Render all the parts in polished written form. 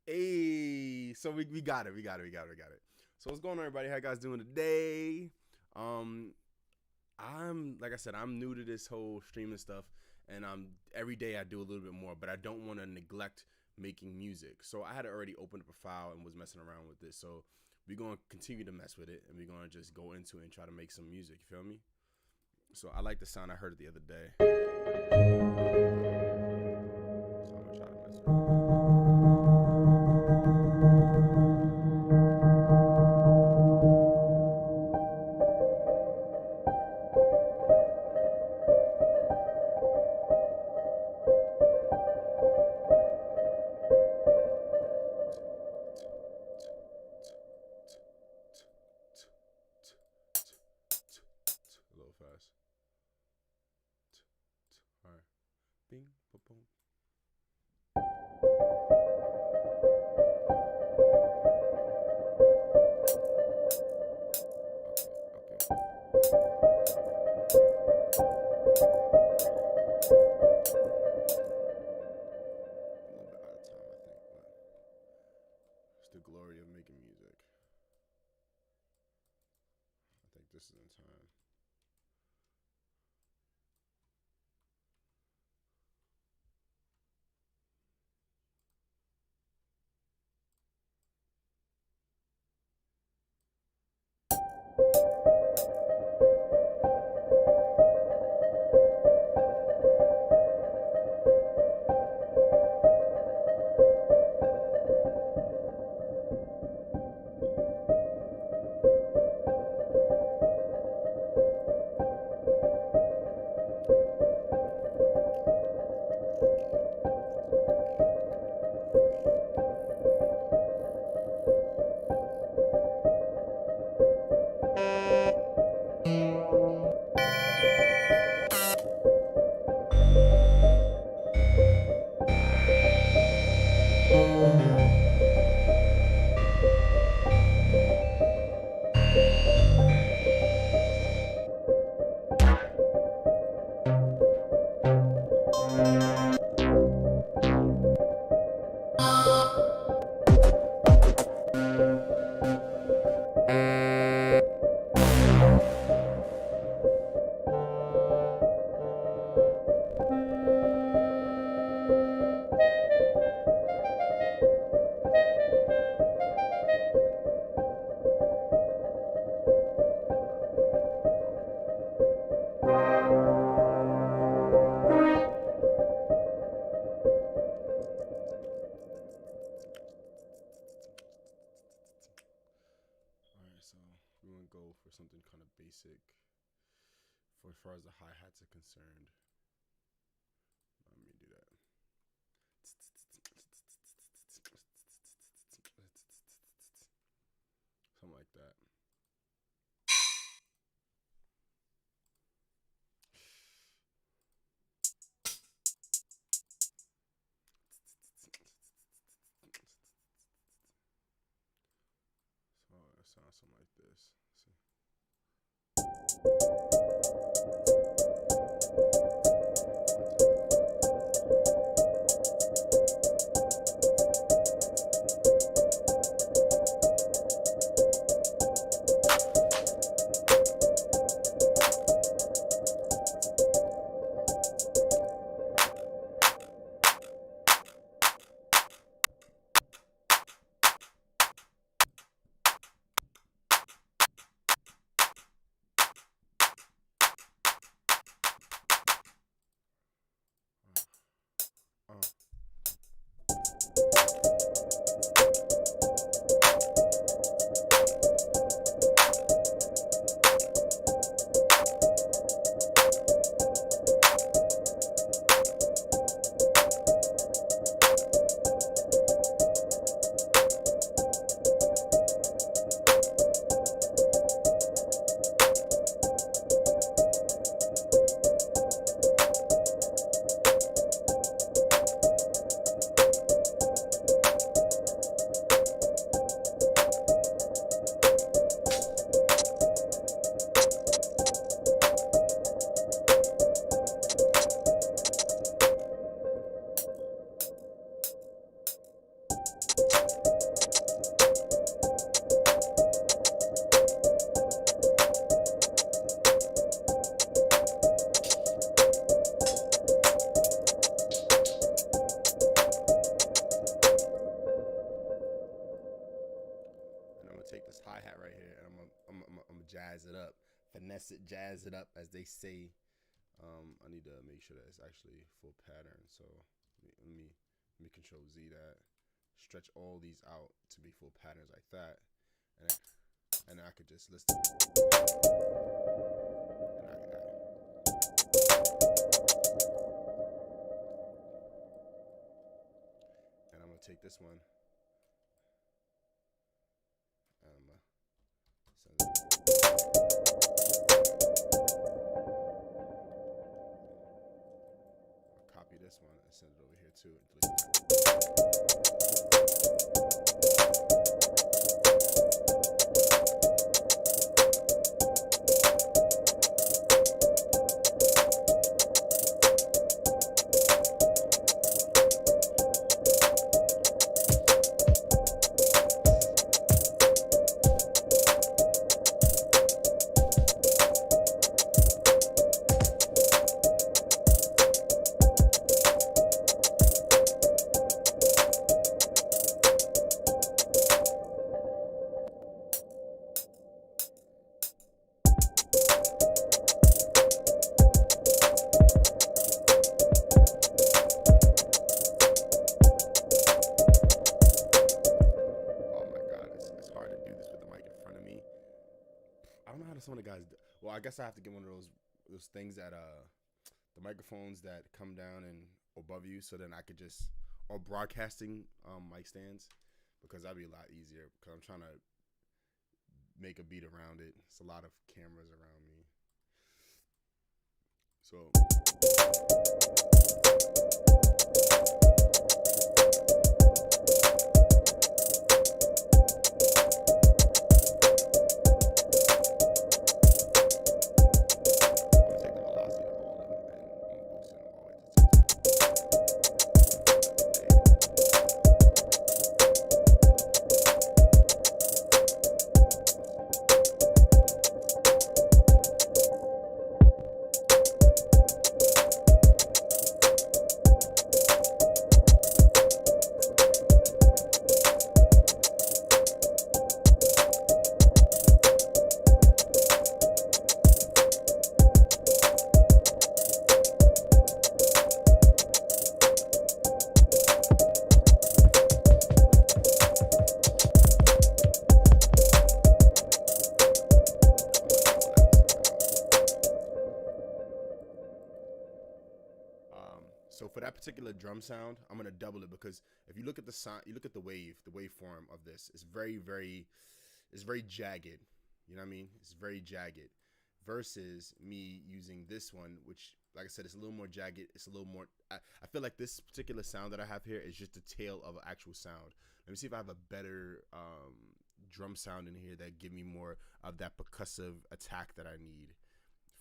Hey, so we got it. We got it. We got it. We got it. So what's going on, everybody? How you guys doing today? Um, I'm like I said, I'm new to this whole streaming stuff, and every day I do a little bit more, but I don't want to neglect making music. So I had already opened up a file and was messing around with this. So we're gonna continue to mess with it, and we're gonna just go into it and try to make some music. You feel me? So I like the sound. I heard it the other day. So I'm gonna try to mess with it. A little fast. All right. Bing, boom, boom. A little bit out of time, I think, but it's the glory of making music. I think this is in time. All right, so we're gonna go for something kind of basic for as far as the hi-hats are concerned. Let me do that. Something like that. So it sounds something like this. See? take this hi-hat right here, and I'm gonna jazz it up, finesse it, jazz it up, as they say. I need to make sure that it's actually full pattern. So let me Control Z that, stretch all these out to be full patterns like that, and I could just listen. And I'm gonna take this one. Copy this one and send it over here too. I don't know how some of the guys do. Well, I guess I have to get one of those things that the microphones that come down and above you, so then I could just, or broadcasting mic stands, because that'd be a lot easier, because I'm trying to make a beat around it. It's a lot of cameras around me. So So for that particular drum sound, I'm gonna double it, because if you look at the sound, you look at the waveform of this, it's very jagged. You know what I mean? It's very jagged. Versus me using this one, which, like I said, it's a little more jagged. It's a little more. I feel like this particular sound that I have here is just the tail of an actual sound. Let me see if I have a better drum sound in here that give me more of that percussive attack that I need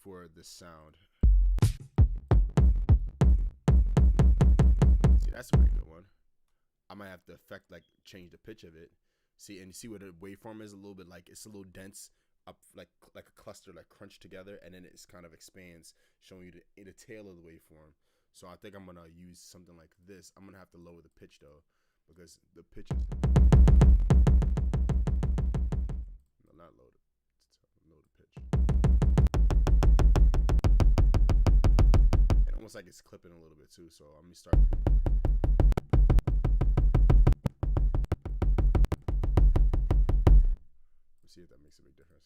for this sound. That's a pretty good one. I might have to change the pitch of it. See, and you see where the waveform is a little bit like, it's a little dense up, like a cluster, like crunched together, and then it's kind of expands, showing you the tail of the waveform. So I think I'm gonna use something like this. I'm gonna have to lower the pitch though, because the pitch is not low the pitch. And almost like it's clipping a little bit too. So let me start. See if that makes a big difference.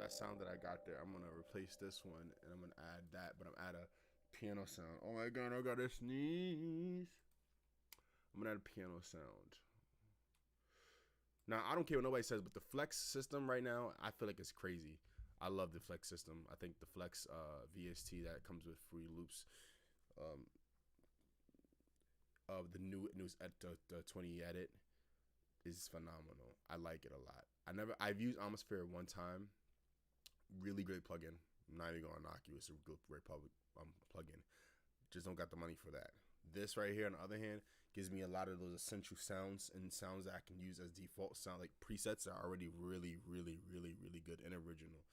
Sound that I got there, I'm gonna replace this one, and I'm gonna add that, but I'm add a piano sound. Oh my god, I gotta sneeze. I'm gonna add a piano sound. Now I don't care what nobody says, but the Flex system right now, I feel like it's crazy. I love the Flex system. I think the Flex VST that comes with free loops, of the new at the 20 edit, is phenomenal. I like it a lot. I've used Atmosphere one time. Really great plugin. I'm not even gonna knock you. It's a good, great public plugin. Just don't got the money for that. This right here, on the other hand, gives me a lot of those essential sounds and sounds that I can use as default sound, like presets that are already really, really, really, really good and original.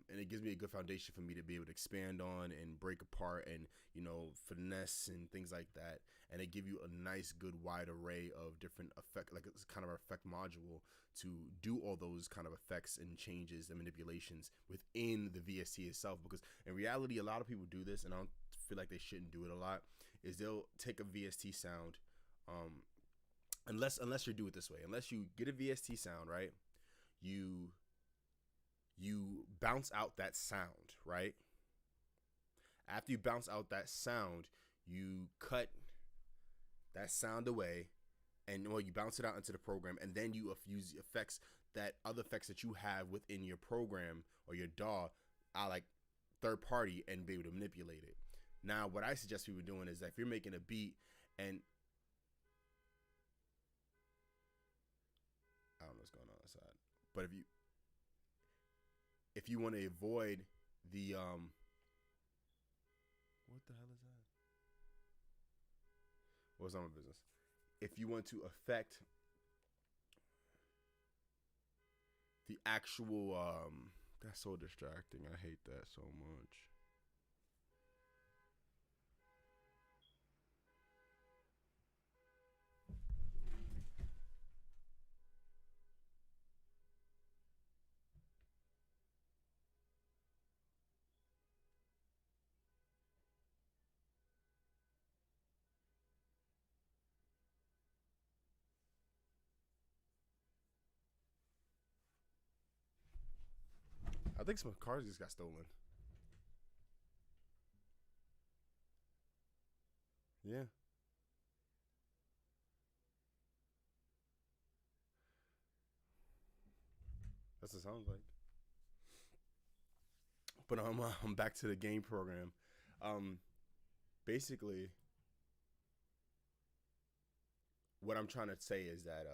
And it gives me a good foundation for me to be able to expand on and break apart and, you know, finesse and things like that. And it give you a nice, good, wide array of different effect, like it's kind of an effect module to do all those kind of effects and changes and manipulations within the VST itself. Because in reality, a lot of people do this, and I don't feel like they shouldn't do it a lot. Is they'll take a VST sound, unless you do it this way, unless you get a VST sound, right? You bounce out that sound, right? After you bounce out that sound, you cut that sound away, and you bounce it out into the program, and then you use effects, that other effects that you have within your program or your DAW, like third party, and be able to manipulate it. Now, what I suggest people doing is that if you're making a beat, and I don't know what's going on outside, but if you want to avoid the what the hell is that? What's on my business? If you want to affect the actual that's so distracting. I hate that so much. I think some cars just got stolen. Yeah. That's what it sounds like. But I'm back to the game program. Um, Basically, what I'm trying to say is that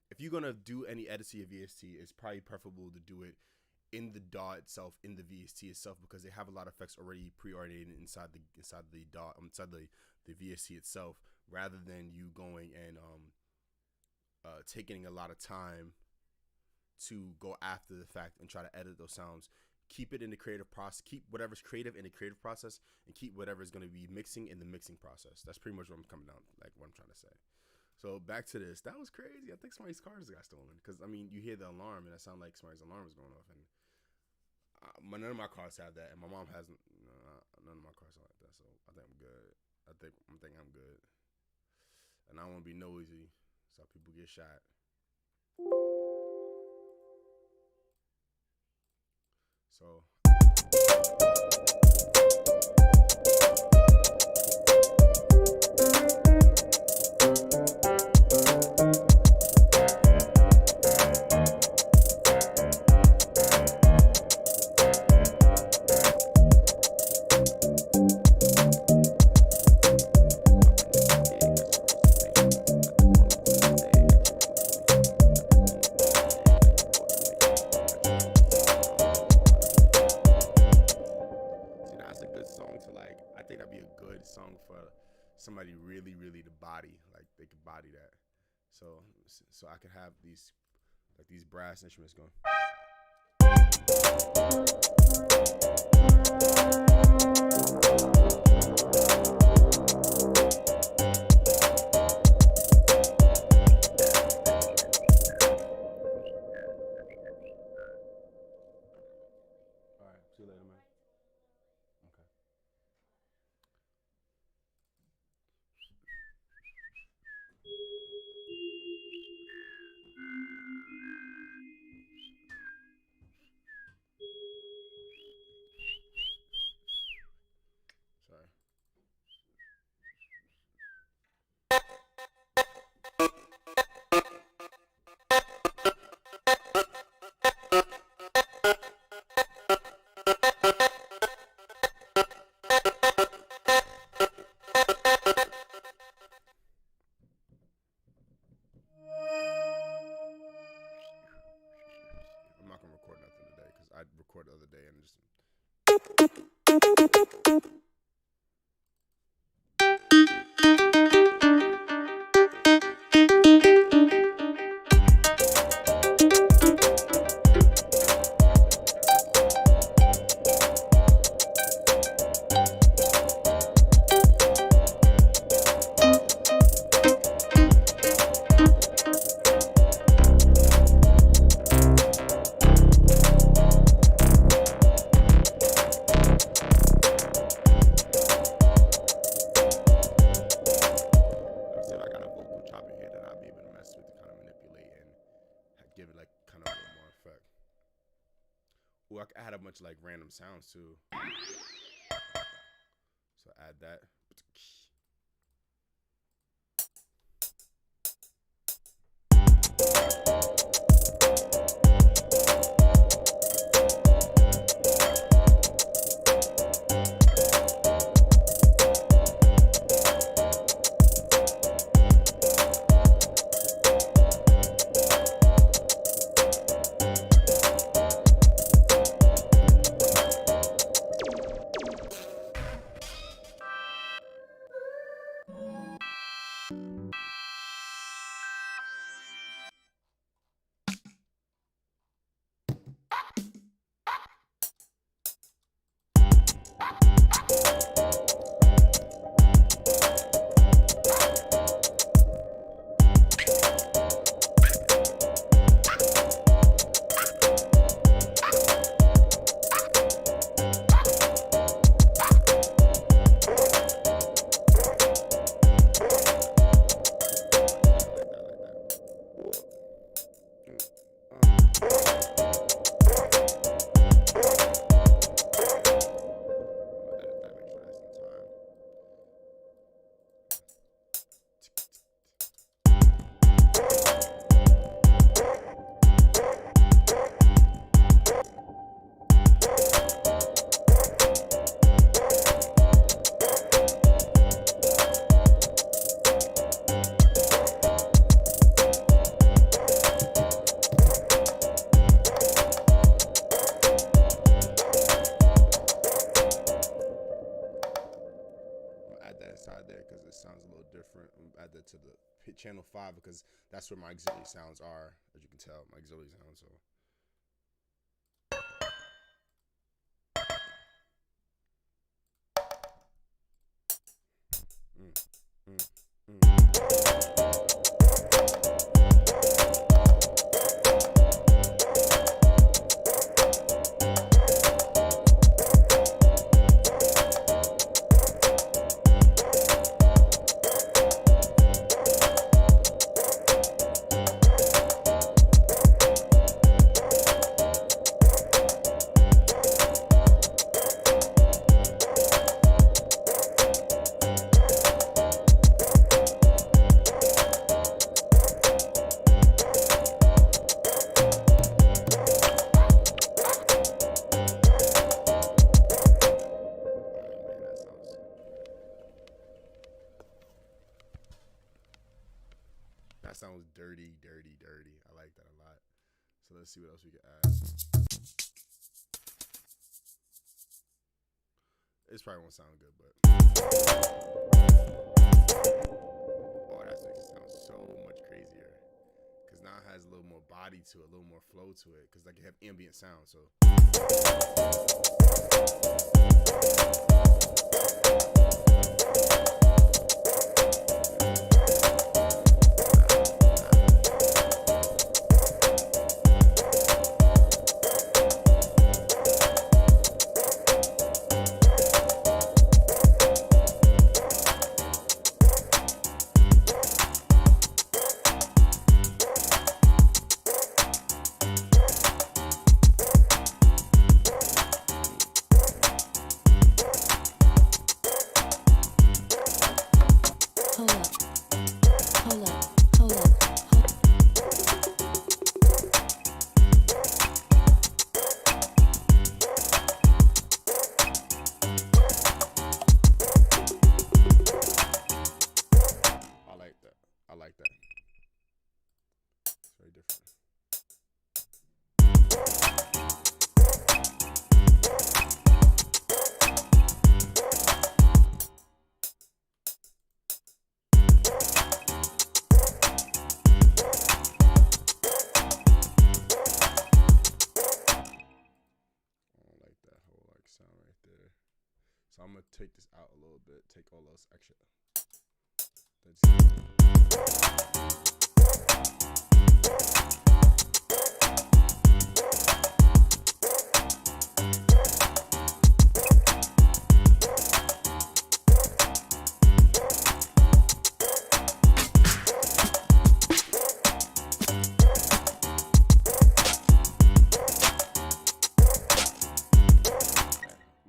if you're gonna do any edits to your VST, it's probably preferable to do it in the DAW itself, in the VST itself, because they have a lot of effects already preordained inside the DAW, inside the VST itself, rather than you going and taking a lot of time to go after the fact and try to edit those sounds. Keep it in the creative process. Keep whatever's creative in the creative process, and keep whatever's going to be mixing in the mixing process. That's pretty much what I'm coming down, like what I'm trying to say. So back to this. That was crazy. I think somebody's cars got stolen, because I mean, you hear the alarm, and it sounded like somebody's alarm was going off, and none of my cars have that, and my mom hasn't. None of my cars are like that, so I think I'm good. I'm thinking I'm good, and I don't want to be noisy, so people get shot. So that's a good song to like. I think that'd be a good song for somebody really, really to body. Like they could body that. So I could have these brass instruments going. All right, see you later, man. Okay. Give it like kind of a little more effect. Ooh, I had a bunch of like random sounds too. So add that. Inside there because it sounds a little different. Add that to the channel 5 because that's where my auxiliary sounds are, as you can tell, my auxiliary sounds. So that sounds dirty. I like that a lot. So let's see what else we can add. This probably won't sound good, but oh, that makes it sound so much crazier. Cause now it has a little more body to it, a little more flow to it. Cause like you have ambient sound, so. gonna take this out a little bit. Take all those extra.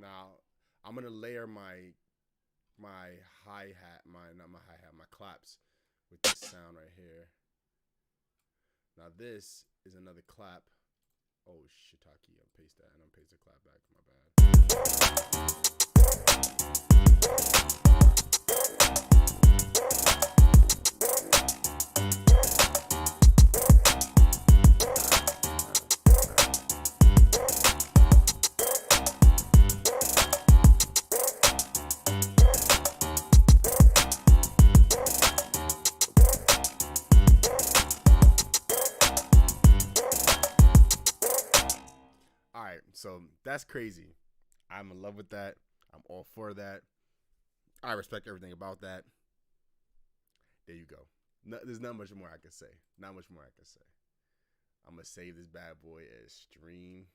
Now I'm gonna layer my hi-hat, not my hi-hat, my claps with this sound right here. Now this is another clap. Oh shiitake, I'll paste that and I'll paste the clap back, my bad. All right, so that's crazy. I'm in love with that. I'm all for that. I respect everything about that. There you go. No, there's not much more I can say. Not much more I can say. I'm going to save this bad boy as stream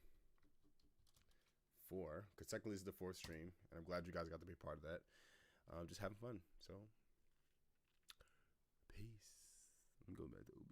4. Because technically this is the 4th stream. And I'm glad you guys got to be a part of that. Just having fun. So, peace. I'm going back to OB.